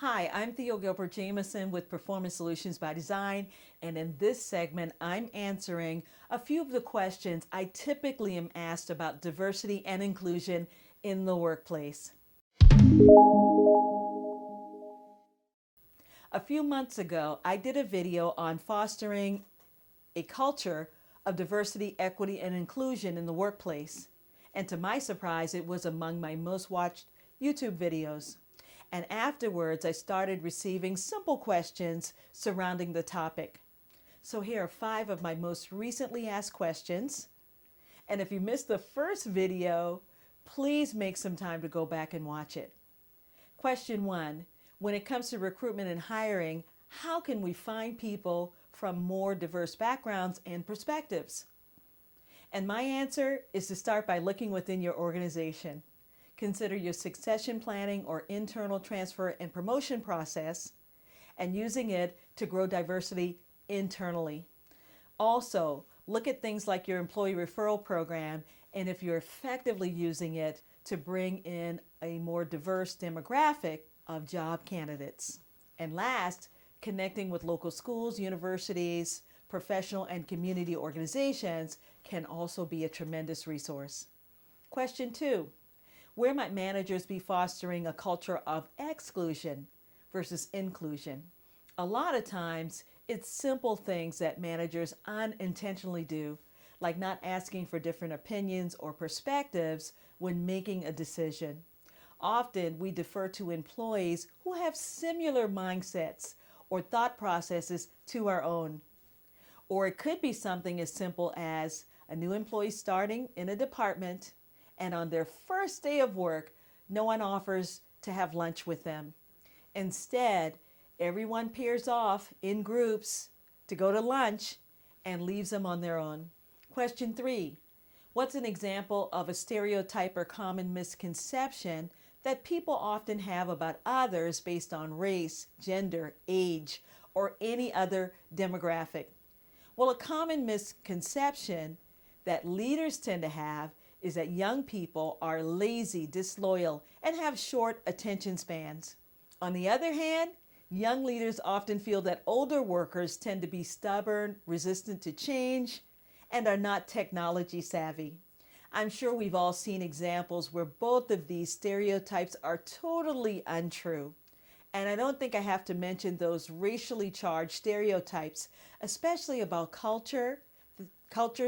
Hi, I'm Theo Gilbert-Jamison with Performance Solutions by Design, and in this segment, I'm answering a few of the questions I typically am asked about diversity and inclusion in the workplace. A few months ago, I did a video on fostering a culture of diversity, equity, and inclusion in the workplace. And to my surprise, it was among my most watched YouTube videos. And afterwards, I started receiving simple questions surrounding the topic. So here are 5 of my most recently asked questions. And if you missed the first video, please make some time to go back and watch it. Question 1, when it comes to recruitment and hiring, how can we find people from more diverse backgrounds and perspectives? And my answer is to start by looking within your organization. Consider your succession planning or internal transfer and promotion process and using it to grow diversity internally. Also, look at things like your employee referral program and if you're effectively using it to bring in a more diverse demographic of job candidates. And last, connecting with local schools, universities, professional and community organizations can also be a tremendous resource. Question 2. Where might managers be fostering a culture of exclusion versus inclusion? A lot of times, it's simple things that managers unintentionally do, like not asking for different opinions or perspectives when making a decision. Often, we defer to employees who have similar mindsets or thought processes to our own. Or it could be something as simple as a new employee starting in a department, and on their first day of work, no one offers to have lunch with them. Instead, everyone pairs off in groups to go to lunch and leaves them on their own. Question 3, what's an example of a stereotype or common misconception that people often have about others based on race, gender, age, or any other demographic? Well, a common misconception that leaders tend to have is that young people are lazy, disloyal, and have short attention spans. On the other hand, young leaders often feel that older workers tend to be stubborn, resistant to change, and are not technology savvy. I'm sure we've all seen examples where both of these stereotypes are totally untrue. And I don't think I have to mention those racially charged stereotypes, especially about cultures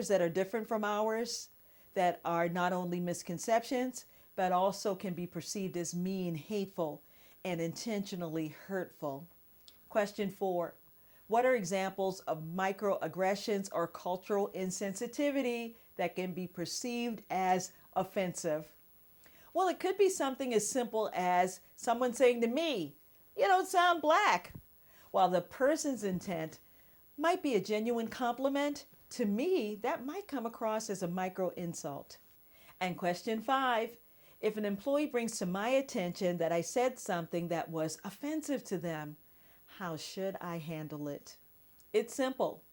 that are different from ours, that are not only misconceptions, but also can be perceived as mean, hateful, and intentionally hurtful. Question 4, what are examples of microaggressions or cultural insensitivity that can be perceived as offensive? Well, it could be something as simple as someone saying to me, "You don't sound black," while the person's intent might be a genuine compliment. To me, that might come across as a micro insult. And question 5, if an employee brings to my attention that I said something that was offensive to them, how should I handle it? It's simple.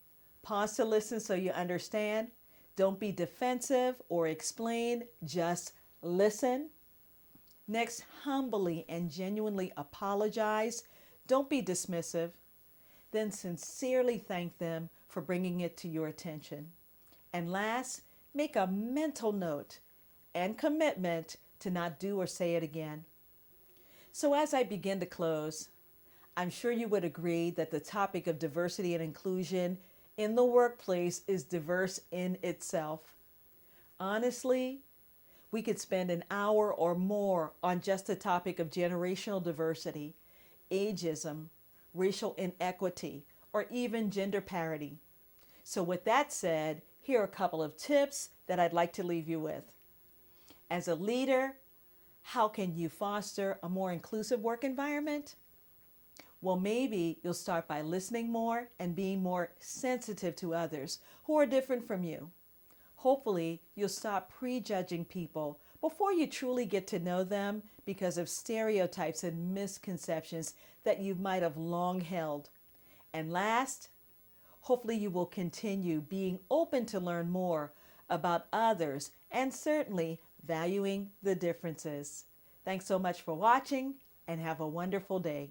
Pause to listen so you understand. Don't be defensive or explain, just listen. Next, humbly and genuinely apologize. Don't be dismissive. Then sincerely thank them for bringing it to your attention. And last, make a mental note and commitment to not do or say it again. So as I begin to close, I'm sure you would agree that the topic of diversity and inclusion in the workplace is diverse in itself. Honestly, we could spend an hour or more on just the topic of generational diversity, ageism, racial inequity, or even gender parity. So with that said, here are a couple of tips that I'd like to leave you with. As a leader, how can you foster a more inclusive work environment? Well, maybe you'll start by listening more and being more sensitive to others who are different from you. Hopefully, you'll stop prejudging people before you truly get to know them because of stereotypes and misconceptions that you might have long held. And last, hopefully you will continue being open to learn more about others and certainly valuing the differences. Thanks so much for watching and have a wonderful day.